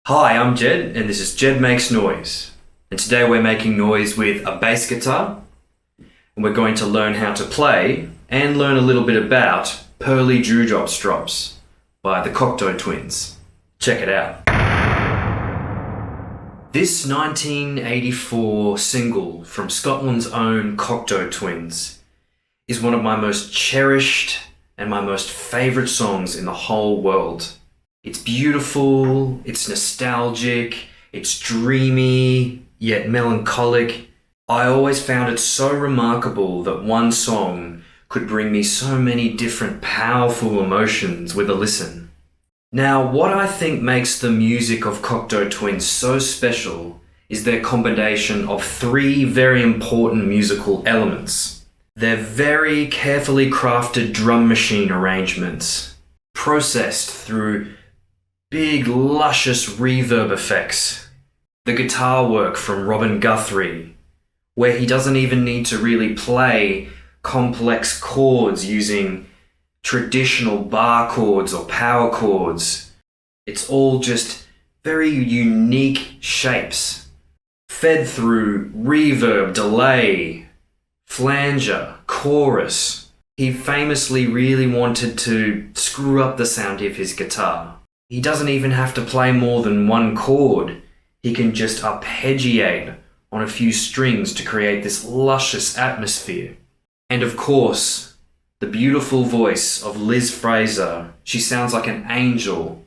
Hi, I'm Jed, and this is Jed Makes Noise. And today we're making noise with a bass guitar, and we're going to learn how to play and learn a little bit about Pearly Dewdrops Drops by the Cocteau Twins. Check it out. This 1984 single from Scotland's own Cocteau Twins is one of my most cherished and my most favourite songs in the whole world. It's beautiful, it's nostalgic, it's dreamy, yet melancholic. I always found it so remarkable that one song could bring me so many different powerful emotions with a listen. Now, what I think makes the music of Cocteau Twins so special is their combination of three very important musical elements. Their very carefully crafted drum machine arrangements, processed through big, luscious reverb effects. The guitar work from Robin Guthrie, where he doesn't even need to really play complex chords using traditional bar chords or power chords. It's all just very unique shapes, fed through reverb, delay, flanger, chorus. He famously really wanted to screw up the sound of his guitar. He doesn't even have to play more than one chord. He can just arpeggiate on a few strings to create this luscious atmosphere. And of course, the beautiful voice of Liz Fraser. She sounds like an angel.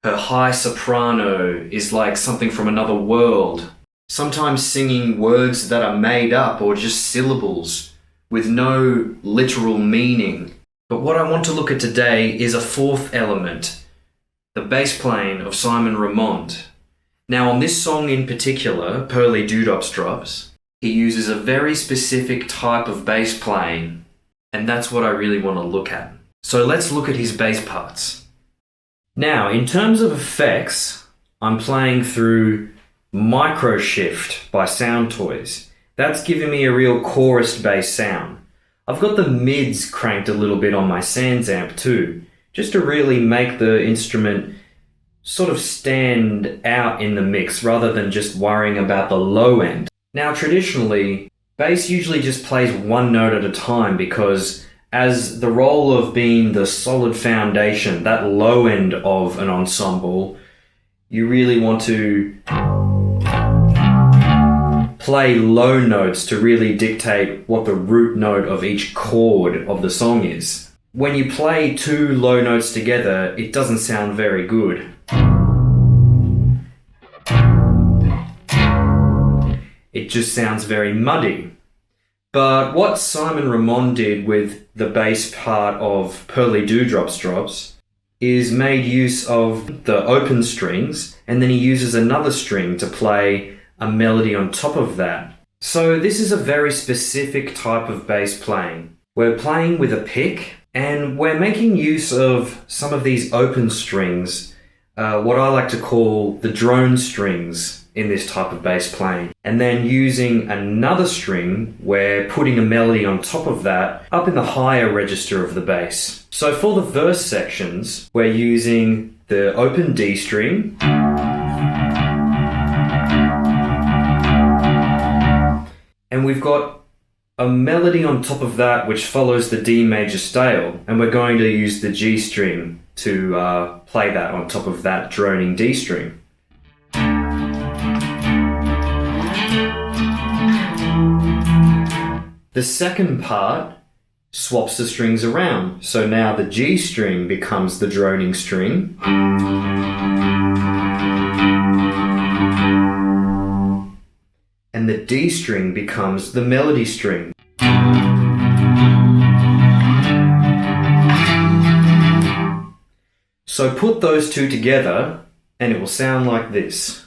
Her high soprano is like something from another world, sometimes singing words that are made up or just syllables with no literal meaning. But what I want to look at today is a fourth element, the bass playing of Simon Raymonde. Now on this song in particular, Pearly Dewdrops Drops, he uses a very specific type of bass playing, and that's what I really want to look at. So let's look at his bass parts. Now, in terms of effects, I'm playing through Micro Shift by Sound Toys. That's giving me a real chorused bass sound. I've got the mids cranked a little bit on my Sans amp too, just to really make the instrument sort of stand out in the mix rather than just worrying about the low end. Now traditionally, bass usually just plays one note at a time because as the role of being the solid foundation, that low end of an ensemble, you really want to play low notes to really dictate what the root note of each chord of the song is. When you play two low notes together, it doesn't sound very good. It just sounds very muddy. But what Simon Raymonde did with the bass part of Pearly Dewdrops Drops is made use of the open strings, and then he uses another string to play a melody on top of that. So this is a very specific type of bass playing. We're playing with a pick, and we're making use of some of these open strings, what I like to call the drone strings in this type of bass playing. And then using another string, we're putting a melody on top of that up in the higher register of the bass. So for the verse sections, we're using the open D string, and we've got a melody on top of that which follows the D major scale, and we're going to use the G string to play that on top of that droning D string. The second part swaps the strings around, so now the G string becomes the droning string, and the D string becomes the melody string. So put those two together and it will sound like this.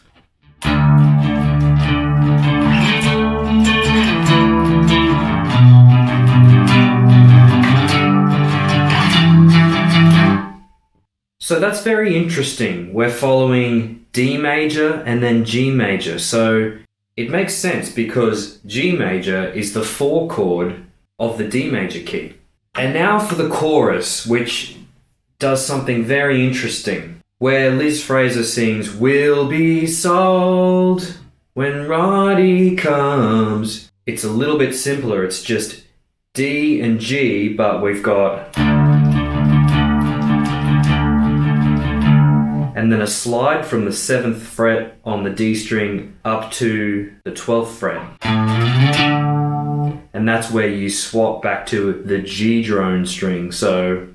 So that's very interesting. We're following D major and then G major. So it makes sense because G major is the 4 chord of the D major key. And now for the chorus, which does something very interesting. where Liz Fraser sings, "We'll be sold when Roddy comes." It's a little bit simpler. It's just D and G, but we've got and then a slide from the 7th fret on the D string up to the 12th fret. And that's where you swap back to the G drone string. So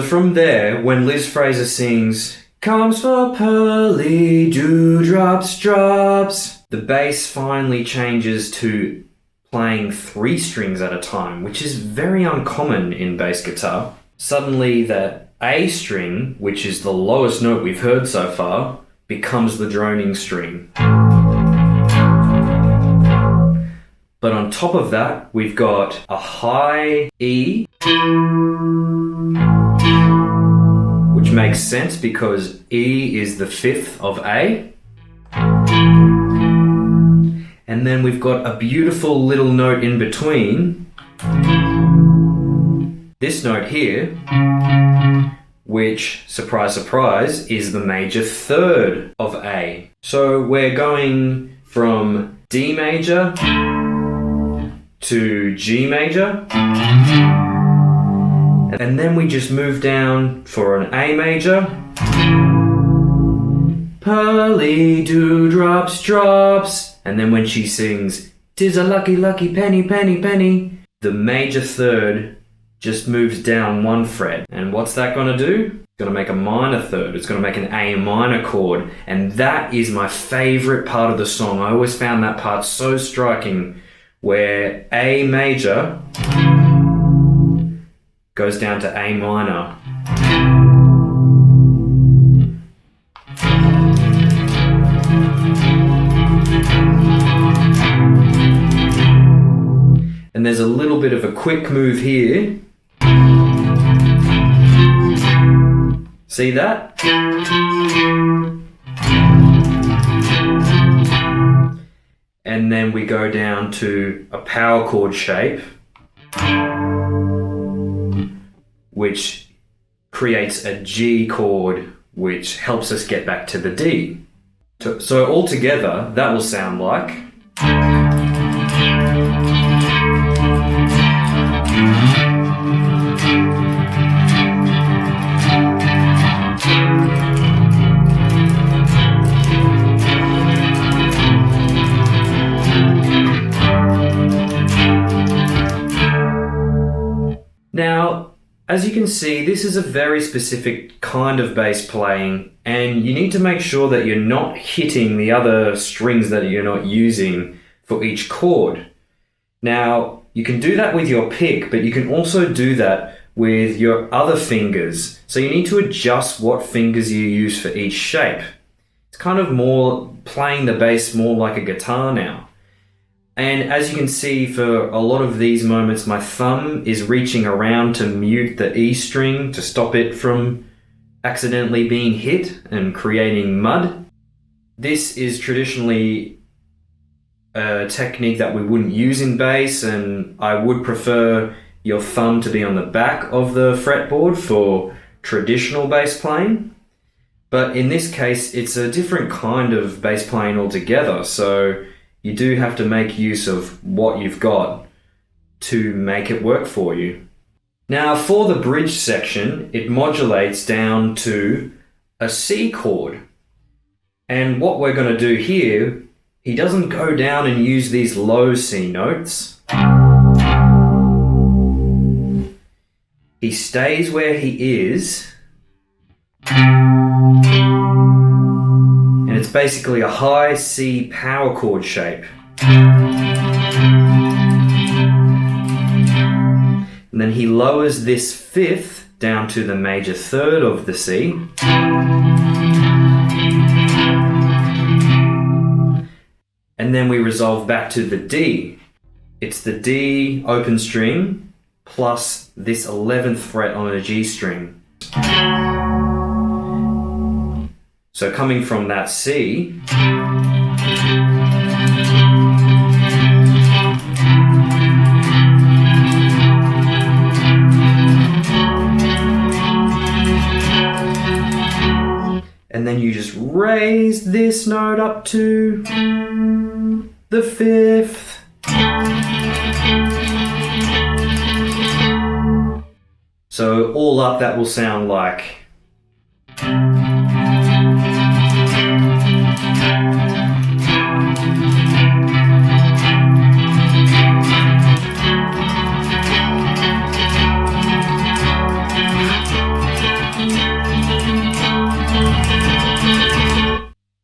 from there, when Liz Fraser sings, "Comes for pearly dewdrops drops," the bass finally changes to playing 3 strings at a time, which is very uncommon in bass guitar. Suddenly that A string, which is the lowest note we've heard so far, becomes the droning string. But on top of that, we've got a high E, which makes sense because E is the 5th of A. And then we've got a beautiful little note in between, this note here, which, surprise, surprise, is the major 3rd of A. So we're going from D major to G major, and then we just move down for an A major. Pearly dewdrops drops. And then when she sings, "'Tis a lucky, lucky penny, penny, penny," the major 3rd just moves down 1 fret. And what's that going to do? It's going to make a minor 3rd. It's going to make an A minor chord. And that is my favorite part of the song. I always found that part so striking, where A major goes down to A minor. And there's a little bit of a quick move here. See that? And then we go down to a power chord shape, which creates a G chord, which helps us get back to the D. So altogether, that will sound like... Now, as you can see, this is a very specific kind of bass playing, and you need to make sure that you're not hitting the other strings that you're not using for each chord. Now, you can do that with your pick, but you can also do that with your other fingers. So you need to adjust what fingers you use for each shape. It's kind of more playing the bass more like a guitar now. And as you can see, for a lot of these moments, my thumb is reaching around to mute the E string to stop it from accidentally being hit and creating mud. This is traditionally a technique that we wouldn't use in bass, and I would prefer your thumb to be on the back of the fretboard for traditional bass playing. But in this case, it's a different kind of bass playing altogether, so you do have to make use of what you've got to make it work for you. Now, for the bridge section, it modulates down to a C chord. And what we're going to do here, he doesn't go down and use these low C notes. He stays where he is. And it's basically a high C power chord shape. And then he lowers this 5th down to the major 3rd of the C. And then we resolve back to the D. It's the D open string plus this 11th fret on a G string. So coming from that C, raise this note up to the fifth. So all up that will sound like.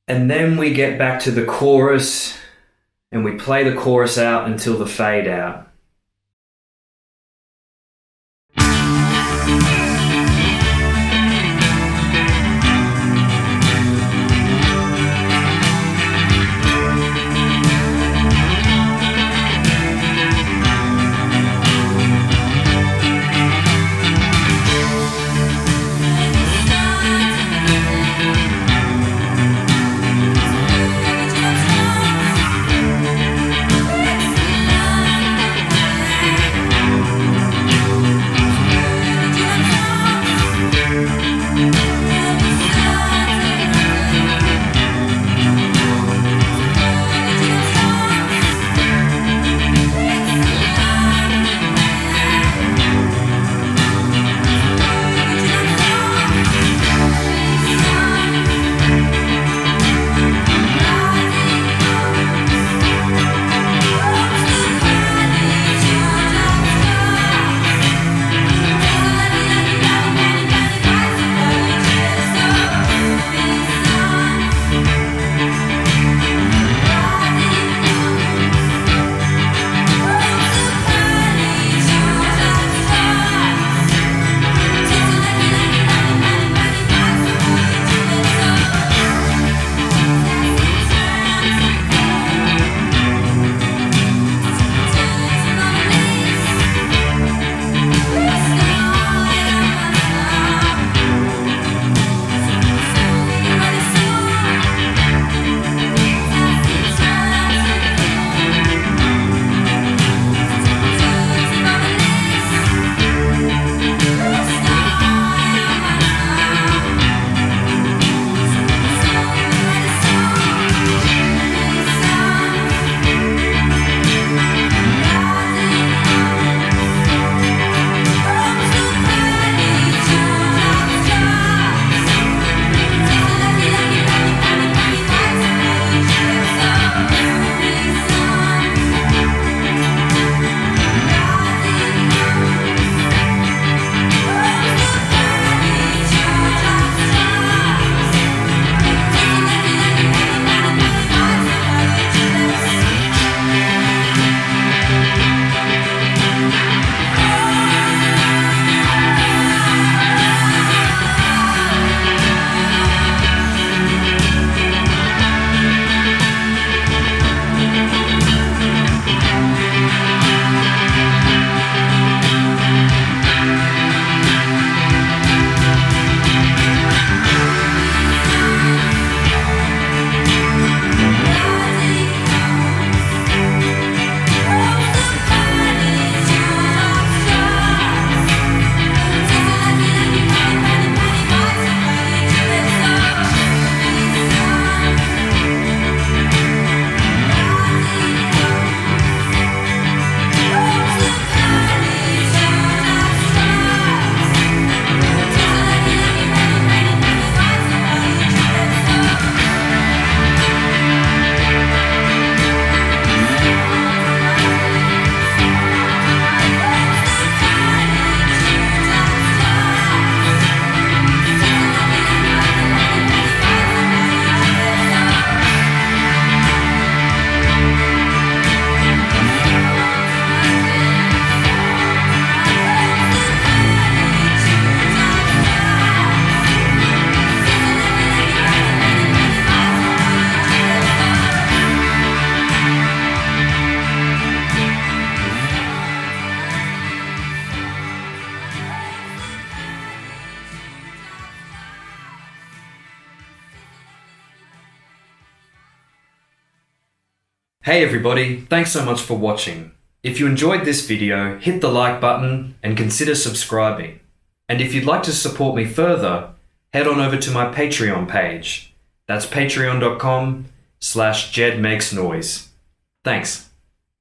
And then we get back to the chorus and we play the chorus out until the fade out. Hey everybody, thanks so much for watching. If you enjoyed this video, hit the like button and consider subscribing. And if you'd like to support me further, head on over to my Patreon page. That's patreon.com/jedmakesnoise. Thanks.